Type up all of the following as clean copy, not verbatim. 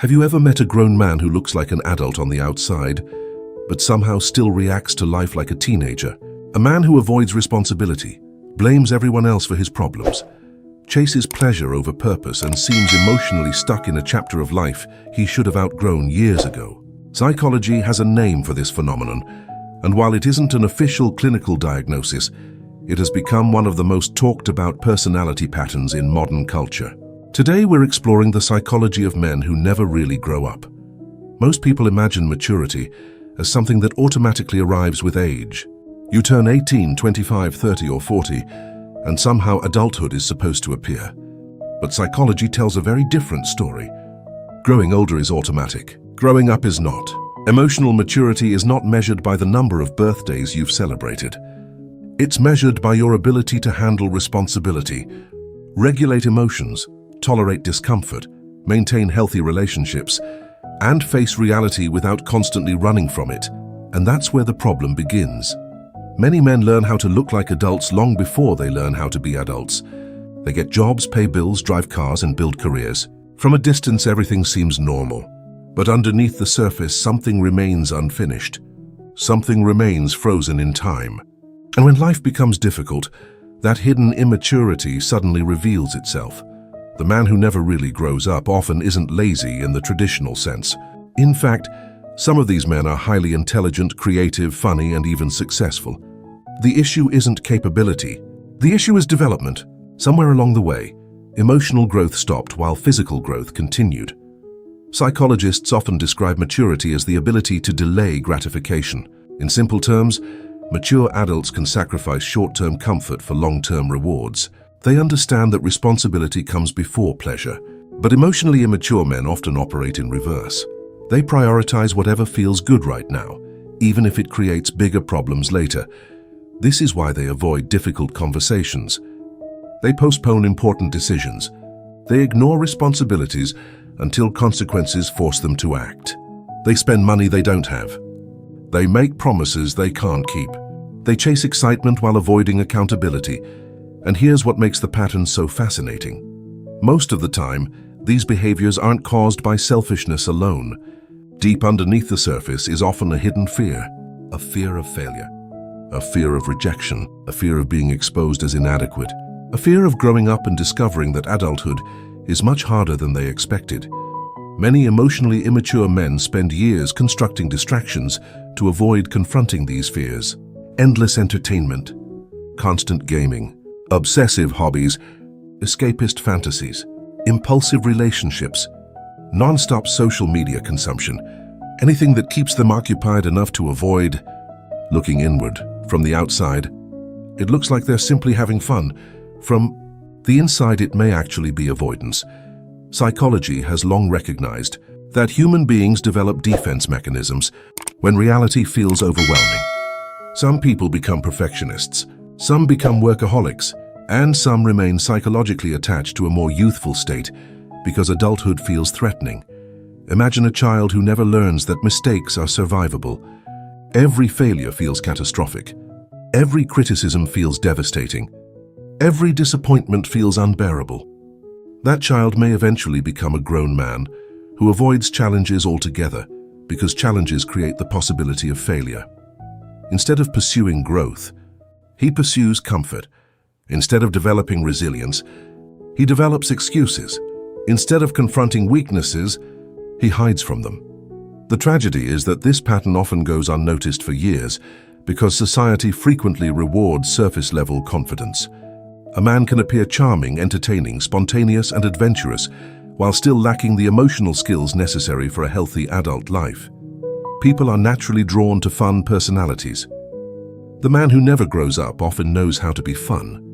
Have you ever met a grown man who looks like an adult on the outside, but somehow still reacts to life like a teenager? A man who avoids responsibility, blames everyone else for his problems, chases pleasure over purpose, and seems emotionally stuck in a chapter of life he should have outgrown years ago. Psychology has a name for this phenomenon, and while it isn't an official clinical diagnosis, it has become one of the most talked about personality patterns in modern culture. Today we're exploring the psychology of men who never really grow up. Most people imagine maturity as something that automatically arrives with age. You turn 18, 25, 30 or 40, and somehow adulthood is supposed to appear. But psychology tells a very different story. Growing older is automatic. Growing up is not. Emotional maturity is not measured by the number of birthdays you've celebrated. It's measured by your ability to handle responsibility, regulate emotions, tolerate discomfort, maintain healthy relationships, and face reality without constantly running from it. And that's where the problem begins. Many men learn how to look like adults long before they learn how to be adults. They get jobs, pay bills, drive cars, and build careers. From a distance, everything seems normal. But underneath the surface, something remains unfinished. Something remains frozen in time. And when life becomes difficult, that hidden immaturity suddenly reveals itself. The man who never really grows up often isn't lazy in the traditional sense. In fact, some of these men are highly intelligent, creative, funny, and even successful. The issue isn't capability. The issue is development. Somewhere along the way, emotional growth stopped while physical growth continued. Psychologists often describe maturity as the ability to delay gratification. In simple terms, mature adults can sacrifice short-term comfort for long-term rewards. They understand that responsibility comes before pleasure, but emotionally immature men often operate in reverse. They prioritize whatever feels good right now, even if it creates bigger problems later. This is why they avoid difficult conversations. They postpone important decisions. They ignore responsibilities until consequences force them to act. They spend money they don't have. They make promises they can't keep. They chase excitement while avoiding accountability. And here's what makes the pattern so fascinating. Most of the time, these behaviors aren't caused by selfishness alone. Deep underneath the surface is often a hidden fear. A fear of failure. A fear of rejection. A fear of being exposed as inadequate. A fear of growing up and discovering that adulthood is much harder than they expected. Many emotionally immature men spend years constructing distractions to avoid confronting these fears. Endless entertainment, constant gaming, obsessive hobbies, escapist fantasies, impulsive relationships, non-stop social media consumption, anything that keeps them occupied enough to avoid looking inward. From the outside, it looks like they're simply having fun. From the inside, it may actually be avoidance. Psychology has long recognized that human beings develop defense mechanisms when reality feels overwhelming. Some people become perfectionists, some become workaholics, and some remain psychologically attached to a more youthful state because adulthood feels threatening. Imagine a child who never learns that mistakes are survivable. Every failure feels catastrophic. Every criticism feels devastating. Every disappointment feels unbearable. That child may eventually become a grown man who avoids challenges altogether because challenges create the possibility of failure. Instead of pursuing growth, he pursues comfort. Instead of developing resilience, he develops excuses. Instead of confronting weaknesses, he hides from them. The tragedy is that this pattern often goes unnoticed for years because society frequently rewards surface-level confidence. A man can appear charming, entertaining, spontaneous, and adventurous while still lacking the emotional skills necessary for a healthy adult life. People are naturally drawn to fun personalities. The man who never grows up often knows how to be fun.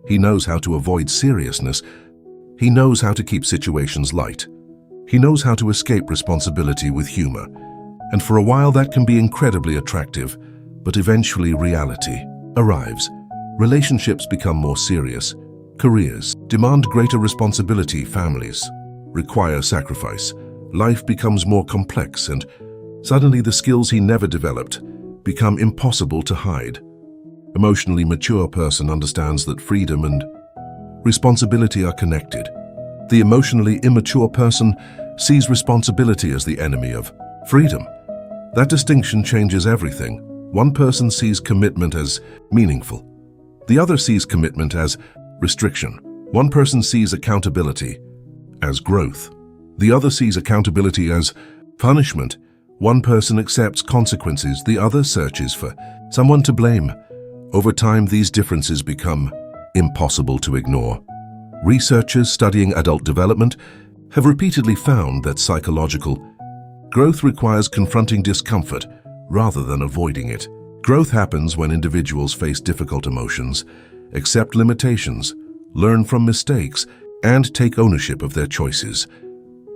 He knows how to avoid seriousness. He knows how to keep situations light. He knows how to escape responsibility with humor. And for a while that can be incredibly attractive, but eventually reality arrives. Relationships become more serious. Careers demand greater responsibility. Families require sacrifice. Life becomes more complex, and suddenly the skills he never developed become impossible to hide. Emotionally mature person understands that freedom and responsibility are connected. The emotionally immature person sees responsibility as the enemy of freedom. That distinction changes everything. One person sees commitment as meaningful. The other sees commitment as restriction. One person sees accountability as growth. The other sees accountability as punishment. One person accepts consequences, the other searches for someone to blame. Over time, these differences become impossible to ignore. Researchers studying adult development have repeatedly found that psychological growth requires confronting discomfort rather than avoiding it. Growth happens when individuals face difficult emotions, accept limitations, learn from mistakes, and take ownership of their choices.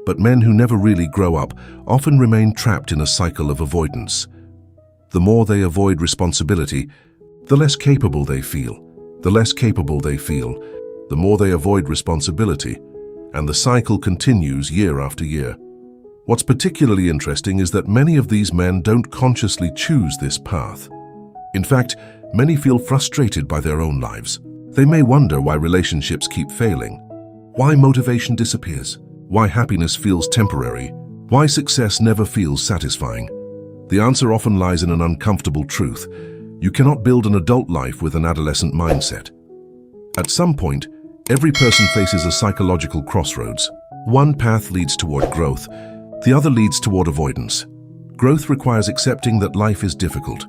But men who never really grow up often remain trapped in a cycle of avoidance. The more they avoid responsibility, the less capable they feel. The less capable they feel, the more they avoid responsibility, and the cycle continues year after year. What's particularly interesting is that many of these men don't consciously choose this path. In fact, many feel frustrated by their own lives. They may wonder why relationships keep failing, why motivation disappears, why happiness feels temporary, why success never feels satisfying. The answer often lies in an uncomfortable truth. You cannot build an adult life with an adolescent mindset. At some point, every person faces a psychological crossroads. One path leads toward growth, the other leads toward avoidance. Growth requires accepting that life is difficult,